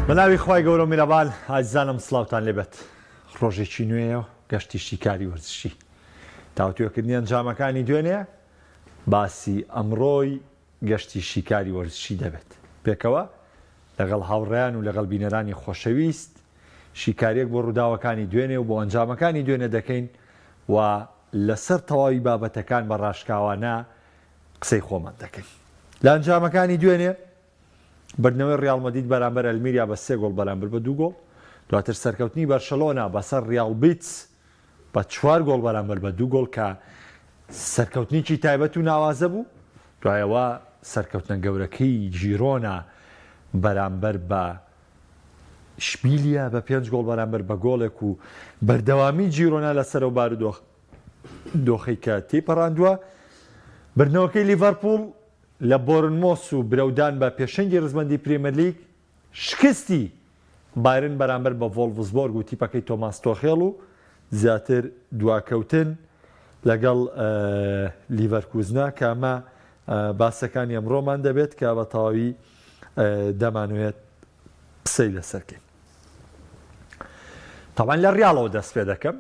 بەناوی خوای گەورە و میرەبان ئازیزانم سڵاوتان لێبێت. ڕۆژێکی نوێیە گەشتی شیکاری وەرزشی تاوتوێکردنی ئەنجامەکانی دوێنێ باسی ئەمڕۆی گەشتی شیکاری وەرزشی دەبێت. پێکەوە لەگەڵ هاوڕێیان و لەگەڵ بینەرانی خۆشەویست شیکاریەک بۆ ڕووداوەکانی دوێنێ و بۆ ئەنجامەکانی دوێنێ دەکەین و لەسەر تەواوی بابەتەکان بە ڕاشکاوانە قسەی خۆمان دەکەین. لە ئەنجامەکانی دوێنێ بردنەوەی ڕیال مەدرید بەرامبەر ئەلمیریا بە 3 گۆڵ بەرامبەر بە 2 گۆڵ، دواتر سەرکەوتنی بەرشەلۆنا بەسەر ریال بیتس بە 4 گۆڵ بەرامبەر بە 2 گۆڵ کە سەرکەوتنیی تایبەت و ناوازە بوو. دوایەوە سەرکەوتنە گەورەکەی جیرۆنا بەرامبەر بە شپیلیا بە 5 گۆڵ بەرامبەر بە گۆڵێک و بەردەوامی جیرۆنا لەسەر و بار و دۆخەی کە تێپەڕاندووە. بردنەوەکەی لیڤەرپوڵ لە بۆرنمۆس و برەودان بە پێشەنگی ڕزمەندی پرێمەر لیگ شکستی بایرن بەرامبەر بە ڤۆڵفسبۆرگ و تیپەکەی تۆماس تۆخێڵ و زیاتر دواکەوتن لەگەڵ لیڤەرکوزنا کە ئەمە باسەکانی ئەمڕۆمان دەبێت کە بە تەواوی دەمانوێت قسەی لەسەرکەین. تەڵان لە ڕیاڵەوە دەست پێ دەکەم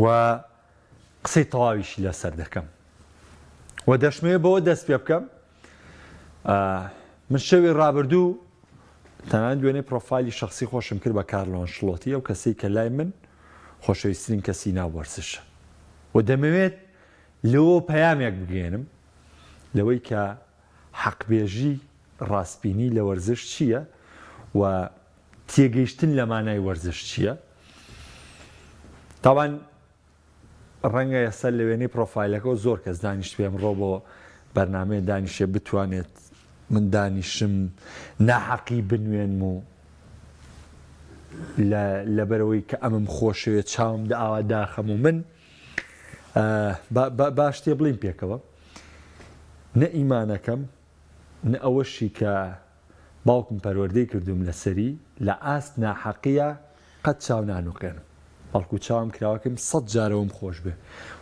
و قسەی تەواویشی لەسەر دەکەم و دەشمەوێت بەوە دەست پێ بکەم. من شەوی ڕابردوو تەنان دوێنێ پرۆفایلی شخصی خۆشم کرد بە کارلۆ ئەنشلۆتی، ئەو کەسەی کە لای من خۆشەویستترین کەسی ناوەرزشە و دەمەوێت لەوە پەیامێک بگێنم لەوەی کە حەقبێژی ڕاستبینی لە وەرزش چییە و تێگەیشتن لە مانای وەرزش چییە. تاوان ڕەنگە ئێستا لە وێنەی پرۆفایلەکە زۆر کەس دانیشت پێم ڕۆ بۆ بەرنامەیە دانیشێ بتوانێت من دانیشم ناحەقی بنوێنم و لەبەرەوەی کە ئەمەم خۆشەوێت چاوم ئاوا داخەم و من باش تێ بڵین پێکەوە نە ئیمانەکەم نە ئەوەشی کە باوکم پەروەردەی کردوم لەسەری لە ئاست ناحەقیە قەت چاو نانووقێنم، بەڵکو چاوم کراوەکەم 100 جارەوەم خۆش بێ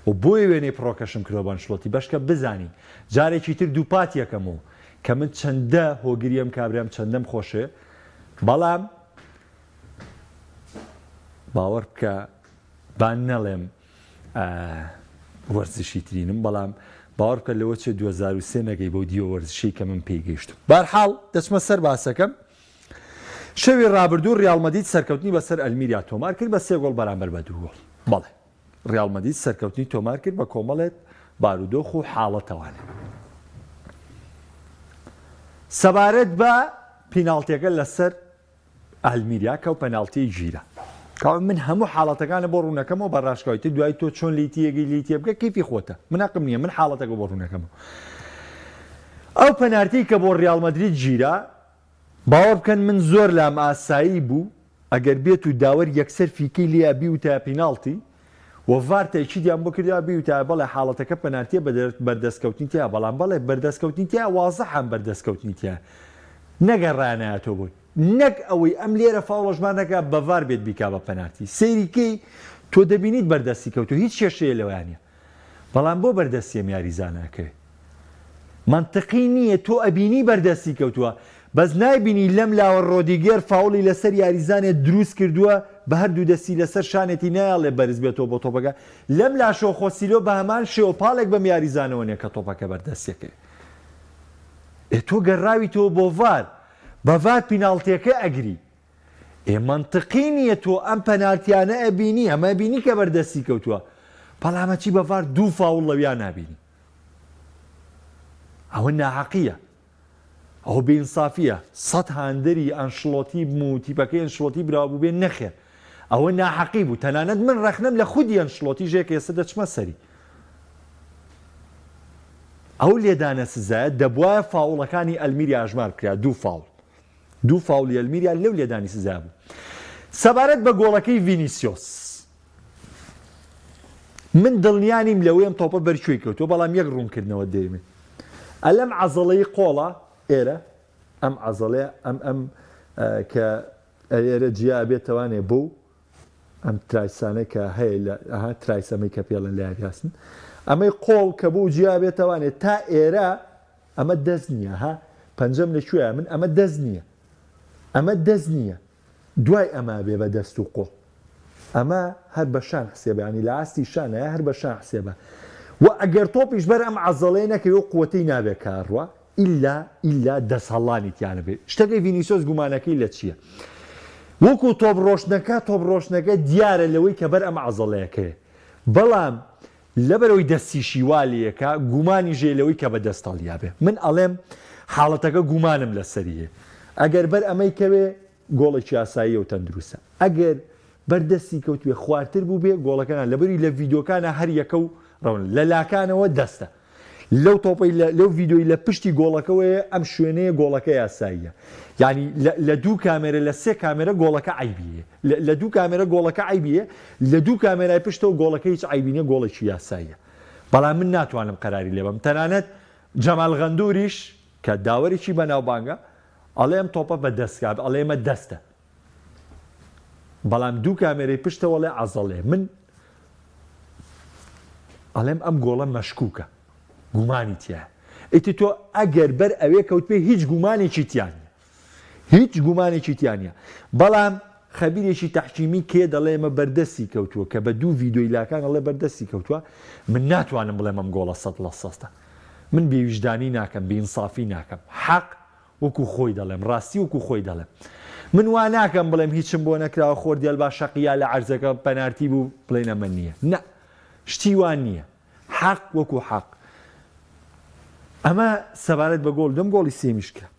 و بۆی وێنەی پڕۆکەشم کردەوە بە ئەنشلۆتی بەشکە بزانی جارێکی تر دووپات یەکەم و کە من چەندە هۆگریم کابرام چەندەم خۆشێ، بەڵام باوەڕ بکە بان نەڵێم وەرزشی ترینم، بەڵام باوەڕ بکە لەوە چێ 2023 نەگەی بەو دیوە وەرزشی کە من پێی گەیشتم. بەرحاڵ دەچمە سەر باسەکەم. شەوی ڕابردوو ریال مەدرید سەرکەوتنی بەسەر ئەلمیریا تۆمار کرد بە 3 گۆڵ بەرامبەر بە 2 گۆڵ. بەڵێ ریال مەدرید سەرکەوتنی تۆمار کرد بە کۆمەڵێت بارودۆخ و حاڵەتەوانێ. سەبارەت بە پیناڵتیەکە لەسەر ئەلمیریا کە و پەناڵتی گیرە. من هەموو حاڵەتەکانە بۆ ڕوونەکەمەوە بە ڕاشکاویتی دوای تۆ چۆن لیتیەگەی لیتیە بکە کیفی خۆتە، من عقم نییە، من حاڵەتەکە بۆ ڕوونەکەمەوە. ئەو پەنارتی کە بۆ ریال مەدرید گیرە باوەڕ بکەن من زۆر لام ئاسایی بوو ئەگەر بێت و داوەر یەکسەر فیکەی لێ بی و تا پیناڵتی و ڤارتێکی دیان بۆ کردیا بی و تا بەڵێ حاڵەتەکە پەنارتیە بەردەستکەوتنی تیا، بەڵام بەڵێ بەردەستکەوتنی تیا وازەحان بەردەستکەوتنی تیا نەگەڕانایەتەوە بووی نەک ئەوەی ئەم لێرە فاوڵەژمانەکە بە ڤار بێت بیکا بە پەنارتی سەیریکەی تۆ دەبینیت بەردەستی کەوتو هیچ کێشەیە لەوانە، بەڵام بۆ بەردەستیم یاریزانەکەوێ منطقی نییە تۆ ئەبینی بەردەستی کەوتووە بەس نایبینی لەم لاوە ڕۆدیگەر فاوڵی لەسەر یاریزانێت دروست کردووە بە هەردوو دەستی لەسەر شانێتی نایاڵێ بەرز بێتەوە بۆ تۆپەکە لەم لاشۆ خۆسیلۆ بە هەمان شێوە پاڵێک بەم یاریزانەوە نیە کە تۆپەکە بەردەستیەکەی تۆ گەڕاوی تۆ بۆ ڤار بە ڤار پیناڵتیەکە ئەگری منطقی نییە تۆ ئەم پەنارتیانە ئەبینی ئەمە بینی کە بەردەستی کەوتووە بەڵامە چی بە ڤار دوو فاوڵ لەویان نابینی، ئەوە ناحەقیە، ئەو بێئینسافیە. 100 هاندەری ئەنشلۆتی بوو و تیپەکەی ئەنشلۆتی براوە بێ نەخێر، ئەوە ناحەقی بوو. تەنانەت من ڕەخنەم لە خودی ئەنشلۆتی ژێکە ئێستا دەچمە سەری ئەو لێدانە سزایە دەبوایە فاوڵەکانی ئەلمیریا ئاژمار بکرا دوو فاوڵی ئەلمیریا لەو لێدانی سزا بوو. سەبارەت بە گۆڵەکەی ڤینیسیۆس من دڵنیانیم لەوەیەم تۆپە بەرکوێی کەوتووە، بەڵام یەک ڕوونکردنەوە دەیمێ ئەلەم عەزەڵەی قۆڵە ئێرە ئەم عەزەڵەیە ئەم کە ئێرە جیا بێتەوانێ بوو ئەم ترایسانە کە هەیە لە ترایسەمەی کە پێڵن لە یاریاسن ئەمەی قۆڵ کە بوو جیا بێتەوانێت تا ئێرە ئەمە دەست نییە پەنجەم لەکوێیە من ئەمە دەست نییە دوای ئەمە بێ بە دەست و قۆ ئەمە هەر بە شان حسێبە ینی لە ئاستی شانەیە هەر بە شان حسێبە و ئەگەر تۆپیش بەر ئەم عەزەڵەیە نەکەوێ و قووەتەی نابێ کارڕوە ئیلا دەست هەڵانی تیانە بێ شتەکەی ڤینیسیۆس گومانەکەی لە چییە وەکو تۆپ ڕۆشنەکە دیارە لەوەی کە بەر ئەم عەزەڵەیەکەیە بەڵام لەبەرەوەی دەستی شیوالەکە گومانی ژێلەوەی کە بە دەست هەڵیا بێ من ئەڵێم حاڵەتەکە گومانم لەسەریە ئەگەر بەر ئەمەی کەوێ گۆڵێکی ئاسایی و تەندروستە ئەگەر بەردەستی کەوتوێ خواردتر بوو بێ گۆڵەکەیان لەبەری لە ڤیدۆکانە هەر یەکە و ڕەون لە لاکانەوە دەستە لەو تۆپەی لەو ڤیدۆی لە پشتی گۆڵەکەوەیە ئەم شوێنەیە گۆڵەکە یاساییە یعنی لە دوو کامێرە لە سێ کامێرە گۆڵەکە عیبیە لە دوو کامێرە گۆڵەکە عیبیە لە دوو کامێرای پشتەوە گۆڵەکە هیچ عیبینە گۆڵێکی یاساییە بەڵام من ناتوانم قەراری لێ بم تەنانەت جەمال غەندوریش کە داوەرێکی بەناوبانگە ئەڵێ ئەم تۆپە بە دەستکا ئەڵێ ئەمە دەستە بەڵام دوو کامێرەی پشتەوە لێ عەزەڵێ من ئەڵێم ئەم گۆڵە مەشکوکە گومانی تیایە ئیتی تۆ ئەگەر بەر ئەوێ کەوت پێ هیچ گومانێکی تیانە بەڵام خەبیرێکی تەحکیمی کێ دەڵێ ئەمە بەردەستی کەوتووە کە بە دوو ڤیدۆی لاکان ئەڵێ بەردەستی کەوتووە من ناتوانم بڵێم ئەم گۆڵە 100% من بێویژدانی ناکەم بێئینسافی ناکەم حەق وەکو خۆی دەڵێم ڕاستی وەکو خۆی دەڵێم من وا ناکەم بڵێم هیچم بۆ نەکراوە خۆردیال با شەقییا لە عەرزەکە پەنارتی بوو بڵێن ئەمە نییە نە شتی وان نییە حەق وەکو حەق ئەمە سەبارەت بە گۆڵ دەم گۆڵی سێمیش کرا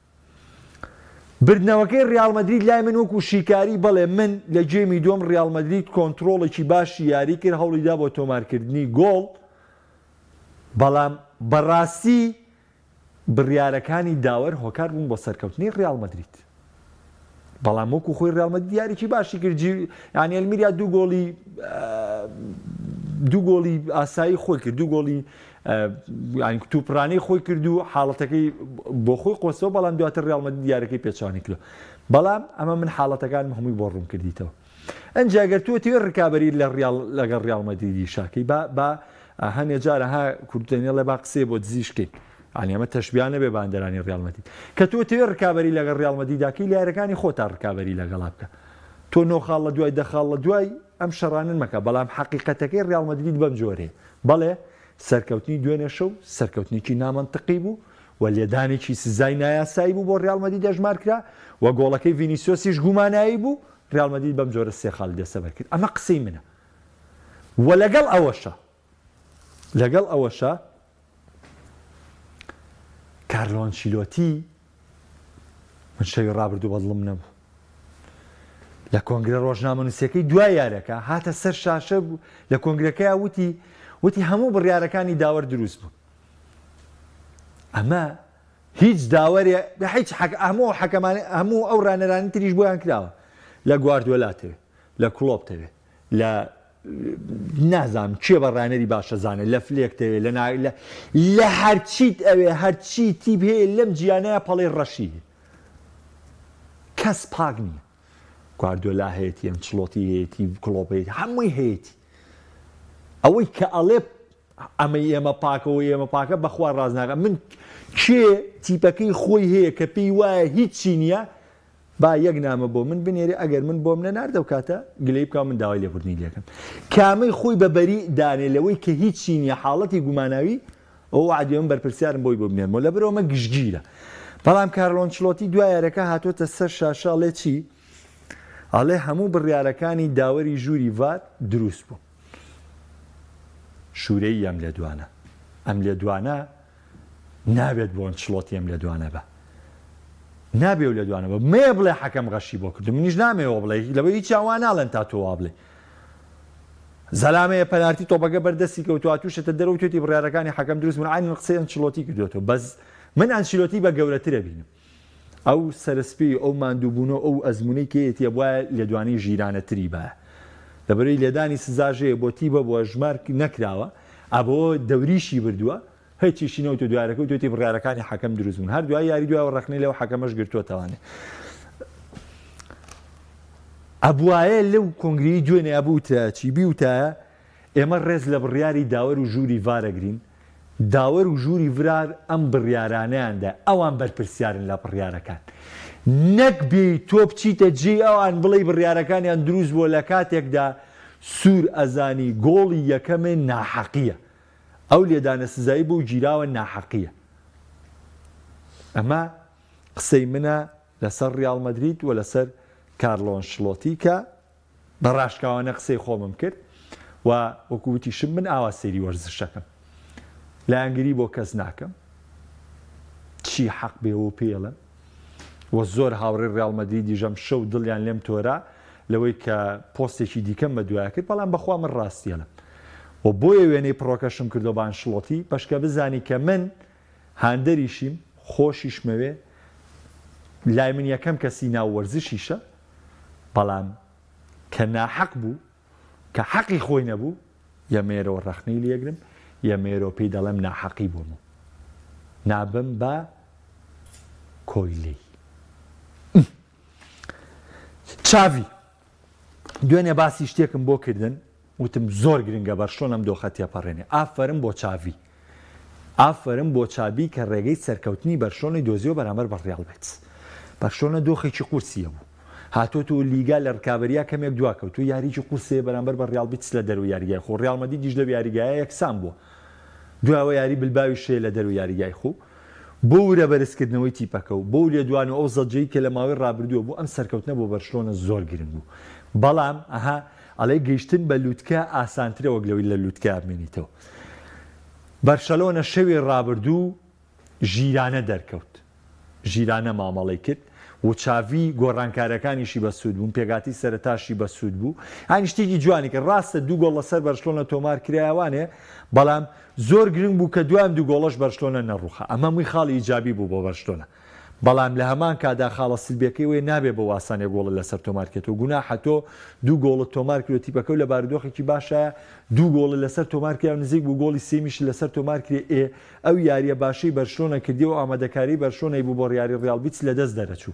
بردنەوەکەی ڕیال مەدرید لای من وەکو شیکاری بڵێ من لە جێمی دۆم ڕیال مەدرید کۆنتڕۆڵێکی باشی یاری کرد هەوڵیدا بۆ تۆمارکردنی گۆڵ بەڵام بەڕاستی بڕیارەکانی داوەر هۆکار بوون بۆ سەرکەوتنی ڕیال مەدرید بەڵام وەکو خۆی ڕیال مەدرید یاریکی باشی کرد یعنی ئەلمیریا دوو گۆڵی ئاسایی خۆی کرد دوو گۆڵی تووپڕانەی خۆی کرد و حاڵەتەکەی بۆ خۆی قۆسەوە بەڵام دواتر ڕیال مەدرید یارەکەی پێچوانی کردو بەڵام ئەمە من حاڵەتەکانم هەمووی بۆ ڕوون کردیتەوە ئەنجا ئەگەر تۆ تێ ڕکابەری لەگەڵ ڕیال مەدریدی شاکەی بە هەنێ جارە ها کوردێنێ لە با قسێ بۆ دزیشکەی ئەنی ئەمە تەشبیانە بێ باندەرانی ڕیال مەدرید کە تۆ تێ ڕکابەری لەگەڵ ڕیال مەدریداکەی لایەکانی خۆتا ڕکابەری لەگەڵا بکە تۆ نۆخاڵ لە دوای دەخاڵ لە دوای ئەم شەڕانن مەکە بەڵام حەقیقەتەکەی ڕیال مەدرید بەم جۆرێ بەڵێ سەرکەوتنی دوێنێ شەو سەرکەوتنیکی نامەنتقی بوو و لێدانێکی سزای نایاسایی بوو بۆ ڕیال مەدرید دەژمار کرا و گۆڵەکەی ڤینیسیۆسیش گومانایی بوو ڕیال مەدرید بەم جۆرە سێ خاڵ دەسەبەر کرد ئەمە قسەی منە و لەگەڵ ئەوەشە کارلۆ ئەنچیلۆتی من شەوی ڕابردوو بەدڵم نەبوو لە کۆنگرە ڕۆژنامەنووسیەکەی دوای یارەکە هاتە سەر شاشە بوو لە کۆنگرەکەی وتی هەموو بڕیارەکانی داوەر دروست بوو ئەمە هیچ داوەرێ هیچ هەموو ئەو ڕانەرانی تریش بۆیان کراوە لە گواردیۆلاتەوێ لە کڵۆپتەوێ لە نازانم کێ بە ڕانەری باشەزانێت لە فلێکتەوێ لە هەرچیت ئەوێ هەرچی تیب هەیە لەم جیانەیە پەڵی ڕەشی کەس پاک نییە گواردیۆلا هەیەتی ئەنچلۆتی هەیەتی کڵۆپەیەتی هەمووی هەیەتی ئەوەی کە ئەڵێ ئەمەی ئێمە پاکەوە ئێمە پاکە بەخوا ڕاز ناکەم من کێ تیپەکەی خۆی هەیە کە پێی وایە هیچی نییە با یەک نامە بۆ من بنێری ئەگەر من بۆم نەناردە و کاتە گلەی بکە من داوای لێبوردنی لێکم کامەی خۆی بەبەری دانێلەوەی کە هیچی نییە حاڵەتی گوماناوی ئەو عادیۆم بەرپرسیارم بۆی بۆ بنێرمەوە لەبەرەوە مە گشتگیرە بەڵام کارلۆ ئەنچیلۆتی دوای یارەکە هاتوۆتە سەر شاشە ئەڵێ چی ئەڵێ هەموو بڕیارەکانی داوەری ژووری ڤار دروست بوو شوورەی ئەم لێ دوانە نابێت بۆ ئەنچیلۆتی ئەم لێ دوانە بە نابێ و لە دوانە بە مێ بڵێ حەکەم غەشی بۆ کردو منیش نامێەوە بڵێ لەبەر هیچ چاوان ناڵێن تا تۆ وا بڵێ زەلامەیە پەنارتی تۆپەکە بەردەستی کەوتووە تووشێتە دەرەوە توێتی بڕیارەکانی حەکەم دروست بوون عینی قسەی ئەنچیلۆتی کردوێتەوە بەس من ئەنچیلۆتی بە گەورەترە بینم ئەو سەرسپی ئەو ماندووبوونەوە ئەو ئەزمونەی کێتی وایە لێدوانی ژیرانەتری بایە لەبەرەوەی لێدانی سزاژەیە بۆ تیبە بۆ ژمار نەکراوە ئەبۆ دەوریشی بردووە هیچیشی نەوت و دوارەکە و توێتی بڕیارەکانی حەکەم دروست بوون هەر دوای یاری دوای ڕەخنەی لەو حەکەمەش گرتووەتەوانێ ئەبوایە لەو کۆنگرەی دوێنێ ئەبووتە چی بیوتە ئێمە ڕێز لە بڕیاری داوەر و ژووری ڤارەگرین داوەر و ژووری ورار ئەم بڕیارانەیاندا ئەوان بەرپرسیارن لە بڕیارەکان نەک بێ تۆ بچیتە جێ ئەوان بڵێ بڕیارەکانیان دروست بۆ لە کاتێکدا سوور ئەزانی گۆڵی یەکەمێ ناحەقیە ئەو لێدانە سزایی بۆ گیراوە ناحەقیە ئەمە قسەی منە لەسەر ڕیال مەدرید و لەسەر کارلۆ ئەنشلۆتی کە بەڕاشکاوانە قسەی خۆمم کرد و وەکووتیشم من ئاوا سەیری وەرزشەکەم لە ئەنگری بۆ کەس ناکەم چی حەق بێەوە پێڵم وە زۆر هاوڕێ ڕیال مەدریدی ژەم شەو دڵیان لێم تۆرە لەوەی کە پۆستێکی دیکەم بە دوای کرد بەڵام بەخوا من ڕاستیەڵم و بۆیە وێنەی پڕۆکەشم کردو بە ئەنشلۆتی بەشکە بزانی کە من هاندەریشیم خۆشیشمەوێ لای من یەکەم کەسی ناوەرزشیشە بەڵام کە ناحەق بوو کە حەقی خۆی نەبوو یەمێرەوە ڕەخنەی لێگرم یەمێرەوە پێی دەڵێم ناحەقی بووم نابم بە کۆیلەی چاوی دوێنێ باسی شتێکم بۆ کردن وتم زۆر گرنگە بەرشۆنم دۆخەتیا پەڕێنێ ئافرم بۆ چاوی ئافرم بۆ چابی کە ڕێگەی سەرکەوتنی بەرشۆنی دۆزیەوە بەرامبەر بە ڕیال بێت بەرشۆنە دۆخێکی قورسیە بوو هاتۆ و لیگا لە ڕکابەریا کەمێک دواکەوت و یاریی قورسێ بەرامبەر بە ڕیال بیت لە دەرو یاریگای خۆ ڕیال مەدریدیش لە یاریگایە یەکسان بووە دواوە یاری بلباوی شێ لە دەرو یاریگای خۆ بۆ ورە بەرزکردنەوەی تیپەکە و بۆ لێ دوان و ئەو زەجەی کە لە ماوەی ڕابردووە بوو ئەم سەرکەوتنە بۆ بەرشلۆنە زۆر گرنگ بوو بەڵام ئەها ئەڵێ گەیشتن بە لووتکە ئاسانترە وەک لە لووتکە بمێنیتەوە بەرشەلۆنە شەوێ ڕابردوو ژیرانە دەرکەوت ژیرانە مامەڵی کرد و چاوی گۆڕانکارەکانیشی بەسوود بوون پێگاتی سەرەتاشی بەسوود بوو هاین شتێکی جوانی کە ڕاستە دوو گۆڵ لەسەر بەرشلۆنە تۆمار کرایوانێ بەڵام زۆر گرنگ بوو کە دوام دوو گۆڵەش بەرشلۆنە نەڕوخە ئەمە مووی خاڵی ئیجابی بوو بۆ بەرشلۆنە بەڵام لە هەمان کادا خاڵە سلبیەکەی وێ نابێ بە واسانێ گۆڵە لەسەر تۆمارکێتەوە گوناحە تۆ دوو گۆڵە تۆمار کرد تیپەکە و لە بارودۆخێکی باشایە دوو گۆڵە لەسەر تۆمار کرد نزیک بوو گۆڵی سێمیش لەسەر تۆمار کرد ئەو یاریە باشەی بەرشلۆنە کردی و ئامادەکاری بەرشلۆنەی بوو بۆ یاری ڕیال بیت لە دەست دەرەچوو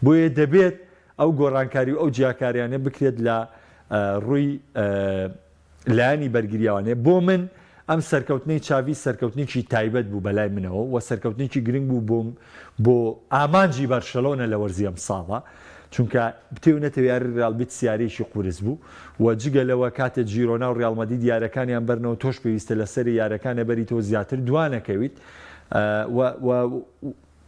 بۆیە دەبێت ئەو گۆڕانکاری و ئەو جیاکاریانە بکرێت لە ڕووی لایانی بەرگریاوانێ بۆ من ئەم سەرکەوتنەی چاوی سەرکەوتنێکی تایبەت بوو بەلای منەوە و سەرکەوتنێکی گرنگ بوو بۆ ئامانجی بەرشەلۆنە لە وەرزی ئەم ساڵە چونکە بتێونەتەوە یاری ڕیال بیت سیارێکی قورس بوو و جگە لەوە کاتە جیرۆنا و ڕیال مەدرید یارەکانیان بەرنەوە تۆش پێویستە لەسەر یارەکانە بەریتەوە زیاتر دوانەکەویت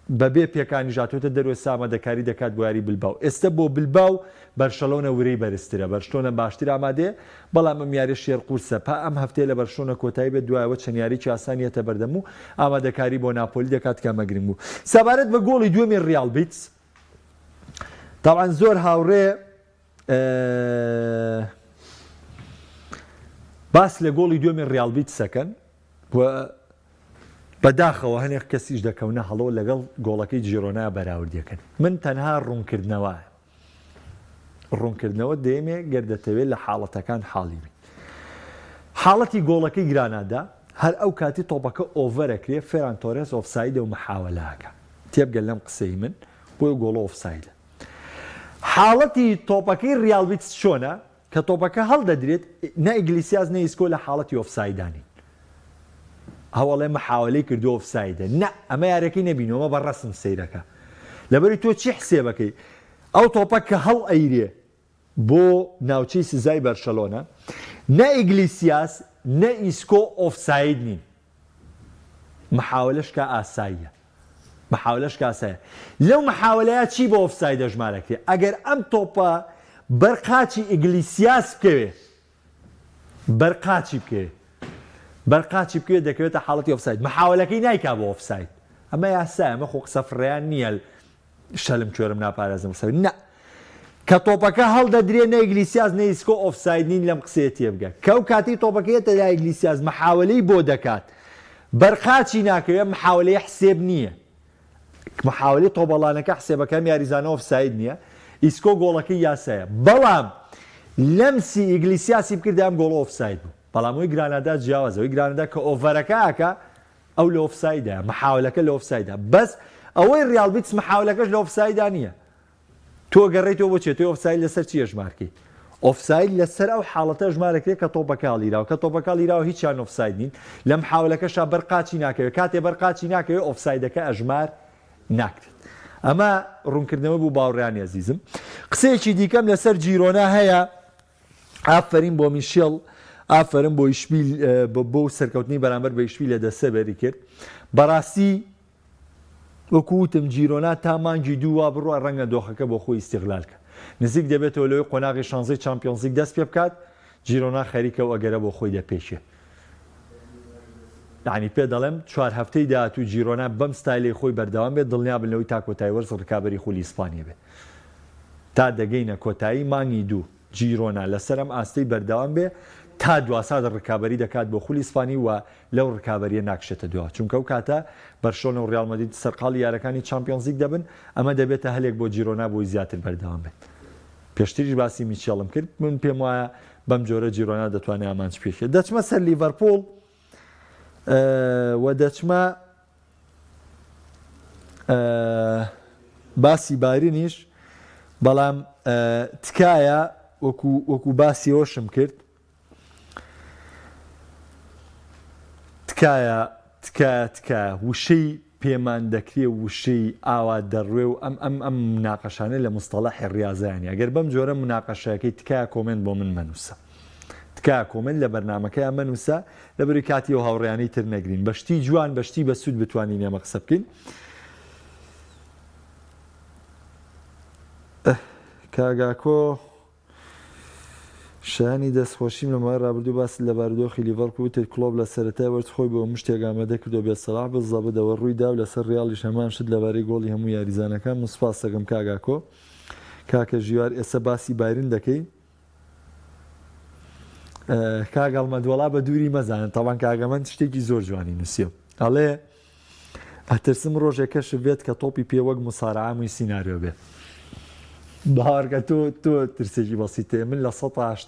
بەبێ پێکانی ژاتۆتە دەروە ئامادەکاری دەکات بۆ یاری بلباو ئێستا بۆ بلباو بەرشەلۆنە ورەی بەرزترە بەرشلۆنە باشتر ئامادێ بەڵام ئەم یاری شێر قورسە پا ئەم هەفتەیە لە بەرشلۆنە کۆتایی بێت دوایەوە چەند یاریی ئاسانیەتە بەردەم و ئامادەکاری بۆ ناپۆلی دەکات کە مەگرنگ بوو سەبارەت بە گۆڵی دووەمی ڕیال بیت تاوان زۆر هاوڕێ باس لە گۆڵی دووەمی ڕیال بیت سەکەن بەداخەوە هەنێک کەسیش دەکەونە هەڵۆ لەگەڵ گۆڵەکەی جیرۆنا بەراوردیەکەن من تەنها ڕوونکردنەوە دێمێ گەردەتەوێت لە حاڵەتەکان حاڵی بین حاڵەتی گۆڵەکەی گرانادا هەر ئەو کاتی تۆپەکە ئۆڤەرەکرێ فێران تۆرێس ئۆفسایدە و محاوەلاکە تێبگەل لەم قسەی من بۆی گۆڵە ئۆفسایدە حاڵەتی تۆپەکەی ڕیال بیت چۆنە کە تۆپەکە هەڵدەدرێت نە ئیگلیسیاز نە ئیسکۆ لە حاڵەتی ئۆفسایدانی هەوڵێ محاولەی کردو ئۆفسایدە نە ئەمە یارەکەی نەبینەوە بە ڕەسم سەیرەکە لەبەری تۆ چی حسێبەکەی ئەو تۆپە کە هەڵ ئەیرێ بۆ ناوچەی سزای بەرشەلۆنە نە ئیگلیسیاس نە ئیسکۆ ئۆفساید نین محاولەش کە ئاساییە لەو محاولەیە چی بۆ ئۆفسایدە ژمارەکرێ ئەگەر ئەم تۆپە بەرقاچی ئیگلیسیاس بکەوێ بەرقاچی بکوێت دەکەوێتە حاڵەتی ئۆفساید محاولەکەی نایکا بۆ ئۆفساید ئەمە یاسایە ئەمە خۆ قسە فڕیان نییە شەلم کوێرم ناپارێزم قسەوی نە کە تۆپەکە هەڵدەدرێ نە ئیگلیسیاز نە ئیسکۆ ئۆفساید نین لەم قسەیە تێبگە کەو کاتی تۆپەکەیەتە لا ئیگلیسیاز محاولەی بۆ دەکات بەرقاچی ناکەوێت محاولەی حسێب نییە محاولەی تۆبەڵانەکە حسێبەکەم یاریزانە ئۆفساید نییە ئیسکۆ گۆڵەکەی یاسایە بەڵام لەمسی ئیگلیسیاسی بکردام گۆڵ ئۆفساید بوو بەڵامەوەی گرانادا جیاوازەوەی گرانادا کە ئۆڤەرەکەکە ئەو لە ئۆفسایدە محاولەکە لە ئۆفسایدە بەس ئەوەی ڕیال بیت محاولەکەش لە ئۆفسایدا نییە تۆ گەڕێیتەوە بۆ چێت تۆ ئۆفساید لەسەر چی ژمارکەی ئۆفساید لەسەر ئەو حاڵەتە ژمارەکرێت کە تۆپەکە هەڵیراوە کە تۆپەکە هەڵیراوە هیچیان ئۆفساید نین لەم حاولەکەشا بەرقاچی ناکەوێت کاتێ بەرقاچی ناکەوێت ئۆفسایدەکە ئەژمار ناکرێت ئەمە ڕوونکردنەوە بوو باوڕیانی عزیزم قسەیەکی دیکەم لەسەر جیرۆنا هەیە ئافرین بۆ میشێڵ ئافرین بۆ ئیشبیل بۆ سەرکەوتنی بەرامبەر بە ئیشبیل لە دەسە بەری کرد بەڕاستی وەکوتم جیرۆنا تا مانگی دووە بڕوە ڕەنگە دۆخەکە بۆ خۆی استیغلالکە نزیک دەبێتەوە لەوەی قۆناغی شانزەی چامپیۆنز لیگ دەست پێ بکات جیرۆنا خەریکە و ئەگەرە بۆ خۆی دەپێشێ یعنی پێ دەڵێم 4 هەفتەی داهاتوو جیرۆنا بەم ستایلی خۆی بەردەوام بێت دڵنیا بن لەوەی تا کۆتایی وەرز ڕکابەری خولی ئیسپانیا بێت تا دەگەینە کۆتایی مانگی دوو جیرۆنا لەسەر ئەم ئاستەی بەردەوام بێ تا دواساد ڕکابەری دەکات بۆ خولی ئیسپانی و لەو ڕکابەریە ناکشێتە دووە چونکە ئەو کاتە بەرشۆنە و ڕیال مەدرید سەرقاڵی یارەکانی چامپیۆنز لیگ دەبن ئەمە دەبێتە هەلێک بۆ جیرۆنا بۆی زیاتر بەردەوام بێت پێشتریش باسی میچێڵم کرد من پێم وایە بەم جۆرە جیرۆنا دەتوانێت ئامانج پێشێت دەچمە سەر لیڤەرپوڵ و دەچمە باسی بارینیش بەڵام تکایە وەکو باسی ئەوشم کرد تکایە وشەی پێمان دەکرێ وشەی ئاوا دەڕوێ و ئەم مناقەشانە لە مستەڵەحی ڕاضیانی ئەگەر بەم جۆرە مناقەشەکەی تکایە کۆمنت بۆ من منووسە تکایە کۆمنت لە بەرنامەکەیان منووسە لەبەری کاتی و هاوڕێیانەی تر نەگرین بەشتی جوان بەشتی بە سوود بتوانین ئێمە قسە بکەین کاگاکۆ شانی دەستخۆشیم لە مای ڕابردوو باس لە بارودۆخی لیڤەرپوڵ وتێت کلۆب لە سەرەتای وەرز خۆی بۆ شتێک ئامادە کردو بێسەلاح بزەبەدەوە ڕوویدا و لەسەر ڕیاڵیش هەمان شت لەبارەی گۆڵی هەموو یاریزانەکان من سوپاس دەکەم کاگاکۆ کاکە ژیوار ئێستا باسی بایرن دەکەی کاگەڵمەدوەڵا بە دووری مەزانن تاوان کاگەمەند شتێکی زۆر جوانی نووسیە ئەڵێ ئەترسم ڕۆژێکەش بێت کە تۆپی پێ وەک موسارعامووی سیناریۆ بێت باوەڕکە تۆ ترسێکی بەسیتێ من لە ١٨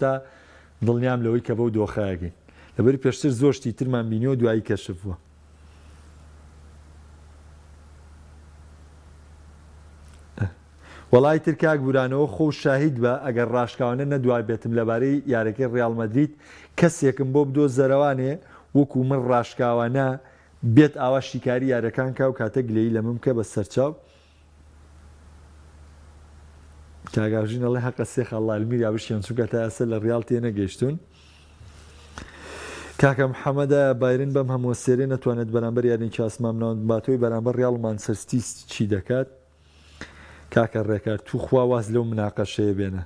دڵنیام لەوەی کە بەو دۆخەیەگەین لەبەری پێشتر زۆر شتی ترمان بینیەوە دوایی کەشف بووە وەڵای تر کاک بورانەوە خۆ شاهید بە ئەگەر ڕاشکاوانە نەدوای بێتم لەبارەی یارەکەی ڕیال مەدرید کەسێکم بۆ بدۆ زەرەوانێ وەکو من ڕاشکاوانە بێت ئاوا شیکاری یارەکان کا و کاتە گلەیی لە من بکە بە سەرچاو کاگاژین ئەڵێ حەقە سێخ ئەڵالمیر یا بشیان چونکە تا ئێستا لە ڕیال تێ نەگەیشتون کاکە محەممەدە بایرن بەم هەموو سێرێ نەتوانێت بەرامبەر یارنێکی ئاسمان باتۆی بەرامبەر ڕیال مانچەستەر چی دەکات کاکە ڕێکار تو خوا واز لەو مناقەشەیە بێنە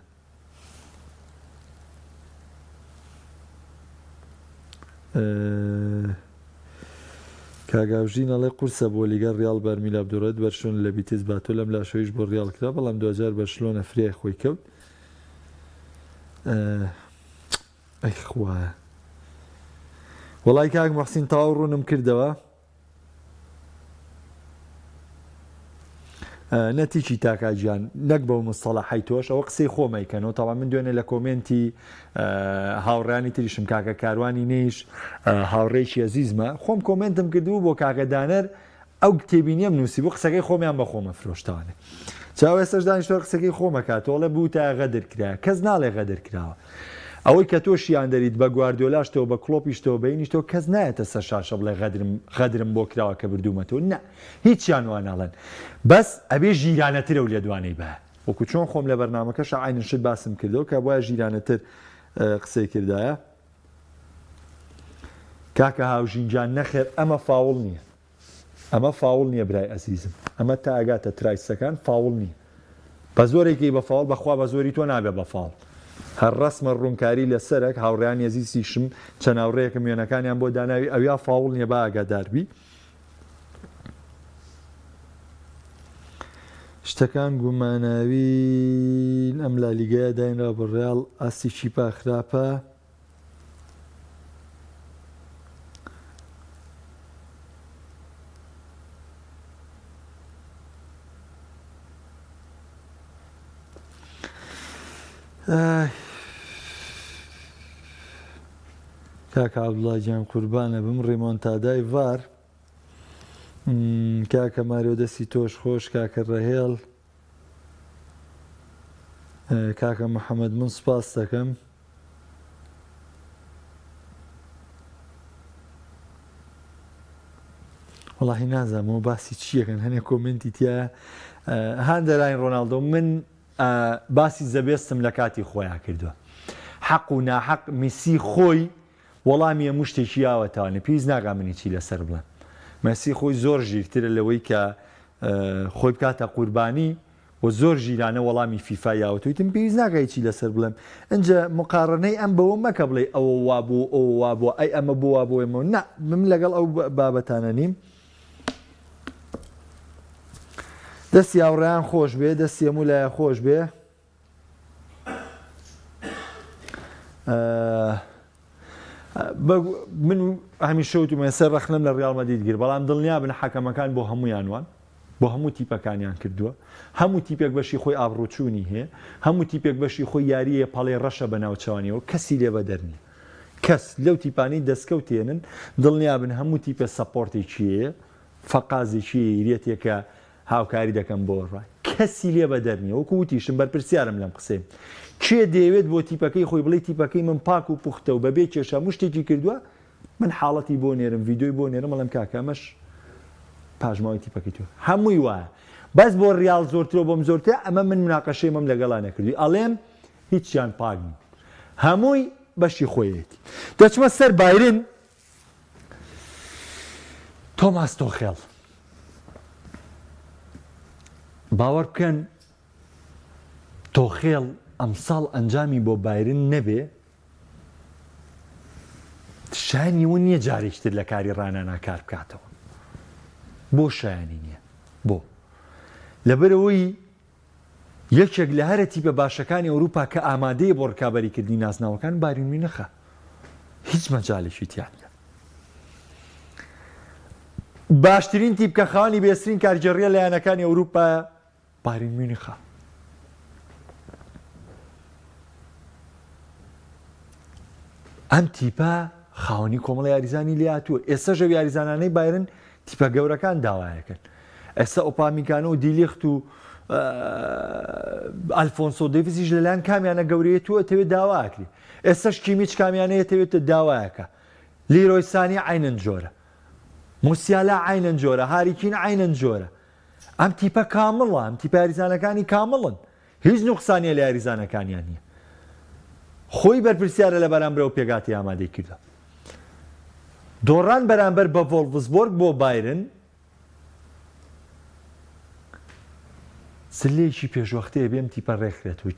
کاگاژین ئەڵێ قورسە بۆ لیگە ڕیال بەرمیل عەبدوڕەحیت بەرشۆن لە بیتیس باتۆ لەم لاشەویش بۆ ڕیال کرا بەڵام 2000 بەرشلۆنە فرێ خۆی کەوت ئەی خوایە وەڵای کاک مەحسین تاو ڕوونم کردەوە نەتیکی تاکاجیان نەک بەو مستەڵەحەی تۆش ئەوە قسەی خۆمەیکەنەوە تاوا من دوێنێ لە کۆمنتی هاوڕانی تریشم کاکە کاروانی نێیش هاوڕێکی عەزیزمە خۆم کۆمنتم کردبوو بۆ کاکە دانەر ئەو کتێبینیم نووسی بۆ قسەکەی خۆمیان بە خۆمە فرۆشتوانێ چاو ئێستاش دانیشتوە قسەکەی خۆمەکاتەوەڵە بوو تا غەدر کرا کەس ناڵێ غەدر کراوە ئەوەی کە تۆ شیان دەریت بە گواردیۆلاشتەوە بە کلۆپیشتەوە بینیشتەوە کەس نایەتە سەر شاشە بڵێ غەدرم بۆ کراوە کە بردوومەتەوە نه هیچیان واناڵێن بەس ئەبێ ژیرانەترە و لێ دوانەی بە وەکو چۆن خۆم لە بەرنامەکەش عینن شت باسم کردەوە کە بۆیە ژیرانەتر قسەی کردایە کاکە هاوژینجان نەخێر ئەمە فاوڵ نییە ئەمە فاوڵ نییە برای ئەزیزم ئەمە تا ئەگاتە ترایسەکان فاوڵ نییە بە زۆرێکی بە فاوڵ بەخوا بە زۆری تۆ نابێ بە فاوڵ هەر ڕسمە ڕوونکاری لەسەرک هاوڕیانی عەزیزیشم چەند هاوڕێیەکم وێنەکانیان بۆ داناوی ئەویا فاوڵ نییە با ئاگاداربی شتەکان گوماناوی ئەم لالیگایە داینرا بە ڕیاڵ ئاستی چیپا خراپە کاکە عەبدوڵڵاجیان قوربانە بم ڕێمۆنتادای ڤار کاکە ماریۆ دەستی تۆش خۆش کاکە ڕەهێڵ کاکە محەممەد من سوپاس دەکەم. وڵاهی نازانمەوە باسی چیەکەن هەنێ کۆمنتی تایە هەندەلاین ڕۆناڵدۆ من باسی زەبێستم لە کاتی خۆیان کردووە حەق و ناحەق میسی خۆی وەڵامی هەموو شتێکی یاوەتەوانێ پێویست ناکا منی چی لەسەر بڵێم مەسی خۆی زۆر ژیرترە لەوەی کە خۆی بکاتە قوربانی و زۆر ژیرانە وەڵامی فیفا یاوەتویتم پێویست ناکای چی لەسەر بڵێم ئەنجە مقارنەی ئەم بەوە مەکە بڵێ ئەوە وابوو ئەوە وابووە ئەی ئەمە بوو وابووێمەوە نا من لەگەڵ ئەو بابەتانە نیم دەستی هاوڕێیان خۆش بێ دەستی هەموو لایە خۆش بێ من هەمیشە وتومە سەر ڕەخنەم لە ڕیاڵ مەدرید گر بەڵام دڵنیا بن حەکەمەکان بۆ هەموویانوان بۆ هەموو تیپەکانیان کردووە هەموو تیپێک بەشی خۆی ئابڕۆچوونی هەیە هەموو تیپێک بەشی خۆی یاریە پەڵێ ڕەشە بە ناوچەوانیەوە کەسی لێ بە دەرنیە کەس لەو تیپانی دەستکەوتێنن دڵنیا بن هەموو تیپە سەپۆرتێکی هەیە فەقازێکی هیرێتێکە هاوکاری دەکەم بۆ ڕای کەسی لێ بە دەرنیە وەکو وتیشم بەرپرسیارم لەم قسەیم کێ دەیەوێت بۆ تیپەکەی خۆی بڵێ تیپەکەی من پاک و پوختە و بەبێ کێشە هەموو شتێکی کردووە من حاڵەتی بۆ نێرم ڤیدۆی بۆ نێرم بەڵام کاکەمەش پاژماوەی تیپەکەی تۆ هەمووی وایە بەس بۆ ڕیاڵ زۆرترەوە بۆم زۆرتر ئەمە من مناقەشەی مەم لەگەڵا نەکردووی ئەڵێم هیچیان پاک نین هەمووی بەشی خۆیەتی دەچمە سەر بایرن تۆماس تۆخێڵ باوەڕ بکەن تۆخێڵ ئەمساڵ ئەنجامی بۆ بایرن نەبێ شایانی ون نییە جارێکتر لە کاری ڕانانە کار بکاتەوە بۆ شایانی نییە بۆ لەبەرەوەی یەکێک لە هەرەتی بە باشەکانی ئەوروپا کە ئامادەیە بۆ ڕکابەریکردنی نازناوەکان بارینوی نەخە هیچ مەجالێکی تیانە باشترین تیپ کە خاوەنی بێسترین کارگەڕیە لایەنەکانی ئەوروپا بارینوی نەخە ئەم تیپە خاوەنی کۆمەڵی یاریزانی لێهاتووە ئێستا ژەو یاریزانانەی بایرن تیپە گەورەکان داوایەکەن ئێستا ئۆپامیکانە و دیلیخت و ئەلفۆنسۆ دەیڤیزیش لەلایەن کامیانە گەورەیەتوە ئەتەوێت داواکری ئێستاش کیمیچ کامیانەیە ئەتەوێتە داوایەکە لیرۆی سانی عینەن جۆرە موسیالا عینەن جۆرە هاریکین عینەن جۆرە ئەم تیپە کامڵە ئەم تیپە یاریزانەکانی کامڵن هیچ نوقسانیە لە یاریزانەکانیان نییە خۆی بەرپرسیارە لە بەرامبرەوە پێگاتی ئامادەی کردە دۆڕان بەرامبەر بە ڤۆڵفسبۆرگ بۆ بایرن سلەیەکی پێشوەختەیە بێم تیپە ڕێکخرێتەوە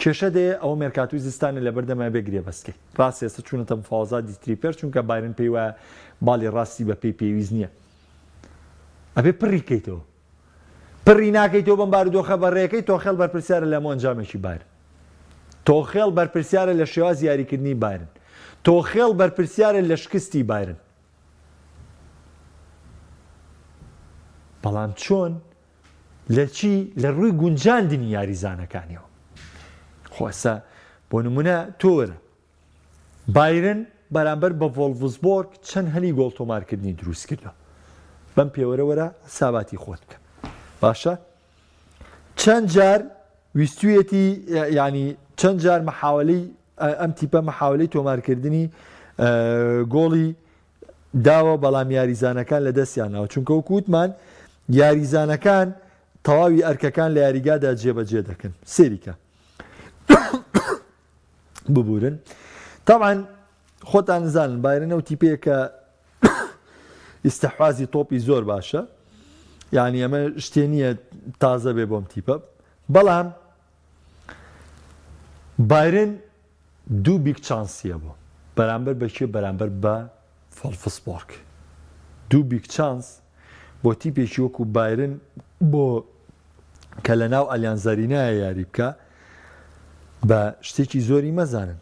کێشە دەیە ئەوە مێرکاتوی زستانە لە بەردەمای بێگرێ بەسکەی ڕاستی ئێستا چوونەتە مفاوەزاتی تریپەر چونکە بایرن پێی وایە باڵی ڕاستی بە پێی پێویست نییە ئەبێ پڕی بکەیتەوە پڕی ناکەیتەوە بەم بارودۆخە بەڕێەکەی تۆخێڵ بەرپرسیارە لە هەموو ئەنجامێکی بایرن تۆخێڵ بەرپرسیارە لە شێواز یاریکردنی بایرن تۆخێڵ بەرپرسیارە لە شکستی بایرن بەڵام چۆن لە چی لە ڕووی گونجاندنی یاریزانەکانیەوە خۆسە بۆ نمونە تۆرە بایرن بەرامبەر بە ڤۆڵفسبۆرگ چەند هەلی گۆڵ تۆمارکردنی دروست کردەوە بەم پێوەرەوەرە ساباتی خۆت بکە باشە چەند جار ویستویەتی ینی چەند جار محاولەی ئەم تیپە محاولەی تۆمارکردنی گۆڵی داوە بەڵام یاریزانەکان لە دەستیانەوە چونکە وکووتمان یاریزانەکان تەواوی ئەرکەکان لە یاریگادا جێبەجێ دەکەن سێریکە ببورن طبعا خۆتان نزانن بایرنە و تیپەیە کە ئیستەحوازی تۆپی زۆر باشە یعنی ئەمە شتێ نییە تازە بێ بۆم تیپە بەڵام بایرن دوو بیگ چانسیە بۆ بەرامبەر بەکێ بەرامبەر بە ڤۆڵفسبۆرگ دوو بیگ چانس بۆ تیپێکی وەکو بایرن بۆ کە لە ناو ئەلیانزەرینایە یاری بکە بە شتێکی زۆری مەزانن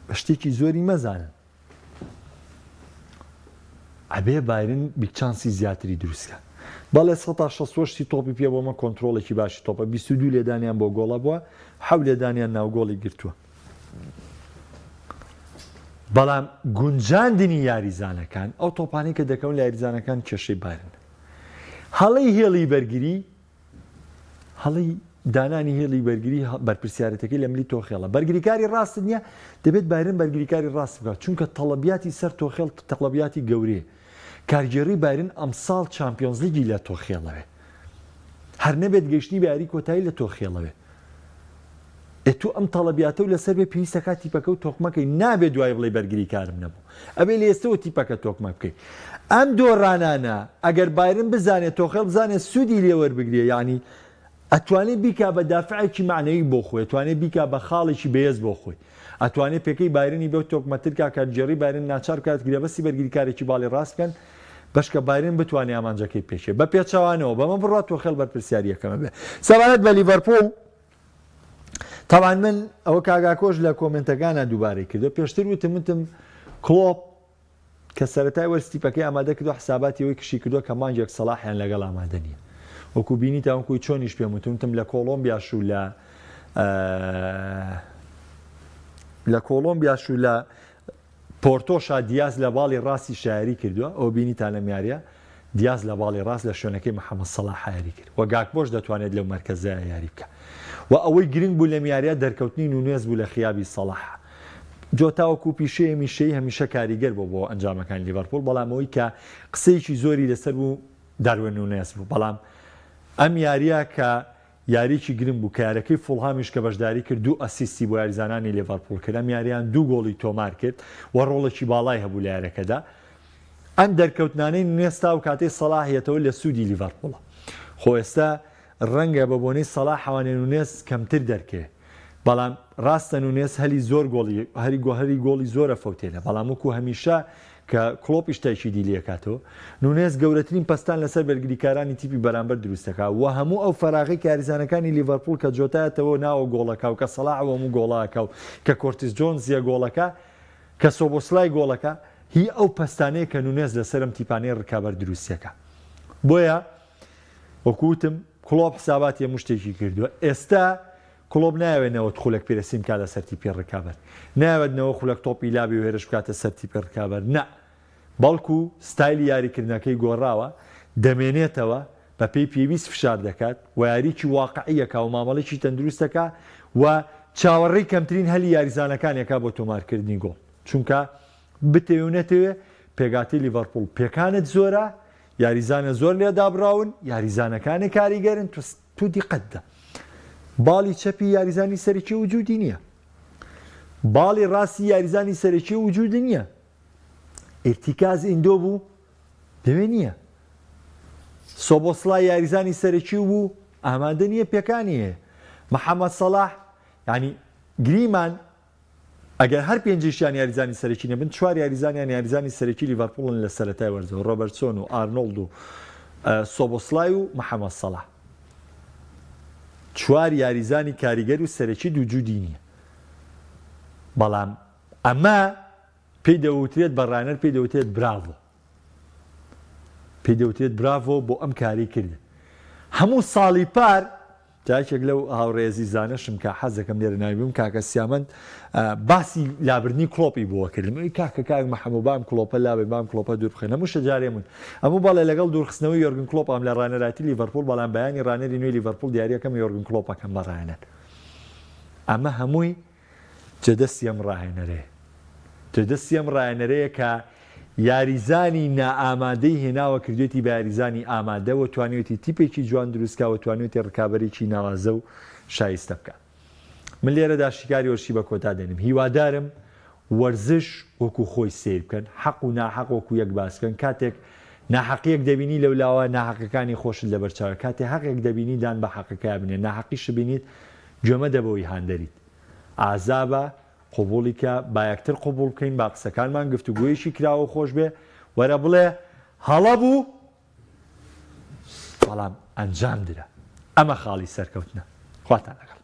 بە شتێکی زۆری مەزانن ئەبێ بایرن بیگ چانسی زیاتری دروستکە بەڵێ 16 تۆپی پێ بۆمە کۆنتترۆڵێکی باشی تۆپە 22 لێدانیان بۆ گۆڵە بووە حەو لێدانیان ناو گۆڵی گرتووە بەڵام گونجاندنی یاریزانەکان ئەو تۆپانی کە دەکەون لە یاریزانەکان کێشەی بایرن هەڵەی هێڵی بەرگری هەڵی دانانی هێڵی بەرگری بەرپرسیارەتەکەی لە ملی تۆخێڵە بەرگریکاری ڕاست نییە دەبێت بایرن بەرگریکاری ڕاست بکات چونکە تەڵەبیاتی سەر تۆخێڵ تەڵەبیاتی گەورەیە کارگێڕی بایرن ئەمساڵ چامپیۆنز لیگی لە تۆخێڵەوێ هەر نەبێت گەیشتنی بە یاری کۆتایی لە تۆخێڵەوێ تو ئەم تەڵەبیاتە و لەسەر بێ پێویستە کات تیپەکە و تۆقمەکەی نابێت دوای بڵێ بەرگریکارم نەبوو ئەبێ لە ئێستەوە تیپەکە تۆقمە بکەیت ئەم دۆڕانانە ئەگەر بایرن بزانێت تۆخێڵ بزانێت سوودی لێوەربگرێ ینی ئەتوانێت بیکا بە دافعێکی معنەوی بۆ خۆی ئەتوانێت بیکا بە خاڵێکی بەهێز بۆ خۆی ئەتوانێت پێکەی بایرنی بێ تۆقمەترکا کاتژێڕی بایرن ناچار کات گرێبەستی بەرگریکارێکی باڵی ڕاست بکەن بەشکە بایرن بتوانێت ئامانجەکەی پێشێ بە پێچەوانەوە بەمە بڕات تۆخێڵ بەرپرسیاریەکەمە بێ سەبارەت بە لیڤەرپوڵ طبعا من ئەوە کاگاکۆش لە کۆمنتەکانە دووبارەی کردو پێشتر وتم کلۆپ کە سەرەتای وەرستیپەکەی ئامادە کردو حساباتی ئەوەی کشی کردو کە مانجێک سەلاحیان لەگەڵ ئامادە نییە وەکو بینی تاوەکوی چۆنیش پێم وتم لە کۆلۆمبیاش و لە کۆلۆمبیاش و لە پۆرتۆشا دیاز لە باڵی ڕاستی شایری کردووە ئەو بینیتان لە میاریە دیاز لە باڵی ڕاست لە شوێنەکەی محەممەد سەلاح یاری کرد و گاکبۆش دەتوانێت لەو مەرکەزە یاری بکە و ئەوەی گرنگ بوو لە میاریە دەرکەوتنی نونێز بوو لە خیابی سەلاح جۆ تاوەکو پیشەیە میشەی هەمیشە کاریگەر بۆ ئەنجامەکان لیڤەرپوڵ بەڵام ئەوەی کە قسەیەکی زۆری لەسەر بوو داروێن نونێز بوو بەڵام ئەم یاریە کە یاریکی گرنگ بوو کارەکەی فوڵهامیش کە بەشداری کرد دوو ئەسیستی بۆ یاریزانانی لیڤەرپوڵ کرد ئەم یاریان دوو گۆڵی تۆمار کرد و ڕۆڵێکی باڵای هەبوو لە یارەکەدا ئەم دەرکەوتنانەی نونێز تا و کاتەی سەلاحیەتەوە لە سوودی لیڤەرپوڵە خۆ ئێستا ڕەنگە بە بۆنەی سەلاح حەوانێ نونێز کەمتر دەرکێ بەڵام ڕاستە نونێز هەلی زۆر گۆڵی هەری گۆڵی زۆرە فەوتێنە بەڵام وەکو هەمیشە کە کلۆپ شتێکی دیلیەکاتەوە نونێز گەورەترین پستان لەسەر بەرگریکارانی تیپی بەرامبەر دروستەکە و هەموو ئەو فەراغی کاریزانەکانی لیڤەرپوڵ کە جۆتایەتەوە ناوە گۆڵەکە و کە سەلاح هەموو گۆڵاکە و کە کۆرتیس جۆنزیە گۆڵەکە کە سۆبۆسلای گۆڵەکە هی ئەو پستانەیە کە نونێز لەسەرم تیپانەی ڕکابەر دروستیەکە بۆیە وەکوتم کلۆپ حساباتی هەموو شتێکی کردووە ئێستا کلۆب ناوێنەوە خولێک پێرەسیم کات لە سەرتی پێ ڕکابەر ناوێتنەوە خولەک تۆپی لابی و هێرش بکاتە سەرتی پێ ڕکابەر نە بەڵکو ستایلی یاریکردنەکەی گۆڕاوە دەمێنێتەوە بە پێی پێویست فشار دەکات و یاریکی واقعیەکە و مامەڵێکی تەندروستەکە و چاوەڕێی کەمترین هەلی یاریزانەکانێکا بۆ تۆمارکردنی گۆڵ چونکە بتێونێتەوێ پێگاتی لیڤەرپوڵ پێکانت زۆرە یاریزانە زۆر لێدابراون یاریزانەکانی کاریگەرن تو دیقەتدە باڵی چەپی یاریزانی سەرکی وجودی نییە باڵی ڕاستی یاریزانی سەرکی وجودی نییە ئێرتیکاز ئیندۆ بوو دەوێ نییە سۆبۆسڵای یاریزانی سەرکی بوو ئامادە نییە پێکانی هەیە محەممەد سەلاح ینی گریمان ئەگەر هەر پێنجیشیان یاریزانی سەرکی نەبن چوار یاریزانیان یاریزانی سەرکی لیڤەرپوڵن لە سەرەتای وەرزەوە ڕۆبەرتسۆن و ئارنۆڵد و سۆبۆسلای و محەممەد سەلاح چوار یاریزانی کاریگەر و سەرکی دووجودی نییە بەڵام ئەمە پێی دەوترێت بە ڕانەر پێی دەوترێت براڤۆ پێی دەوترێت براڤۆ بۆ ئەم کاری کرد هەموو ساڵی پار جاکێک لەو هاوڕێزی زانشم کە حەزەکەم لێرە ناوی بووم کاکە سیامەند باسی لابردنی کلۆپی بووە کردم کاکە محەموو بام کلۆپە لابێ بام کلۆپە دوور بخێن هەموو شەجارێمون ئەموو باڵێ لەگەڵ دوورخستنەوەی یۆرگن کلۆپ ئەم لە ڕانەراتی لیڤەرپوڵ بەڵام بەیانی ڕانەری نوێی لیڤەرپوڵ دیاریەکەم یۆرگن کلۆپەکەم بە ڕایەنەر ئەمە هەمووی جەدەستی ئەم ڕاهێنەرەیە جەدەستی ئەم ڕایەنەرەیە کە یاریزانی نائامادەی هێناوە کردوێتی بە یاریزانی ئامادەوە توانێتی تیپێکی جوان دروستکەوە توانێتی ڕکابەرێکی ناوازە و شایستە بکە من لێرەدا شیکاری وەرشی بە کۆتا دێنم هیوادارم وەرزش وەکو خۆی سیر بکەن حەق و ناحەق وەکو یەک باس بکەن کاتێک ناحەقیەک دەبینی لەولاوە ناحەقەکانی خۆشت لەبەرچاوە کاتێ حەقێک دەبینی دان بە حەقەکە بنێ ناحەقیش بینیت گوێمە دەبەوەی هاندەریت ئازابە قوبوڵی کە بایەکتر قوبوڵ بکەین با قسەکانمان گفتوگویەکی کراوە خۆش بێ وەرە بڵێ هەڵە بوو بەڵام ئەنجام درا ئەمە خاڵی سەرکەوتنە خواتان لەگەڵ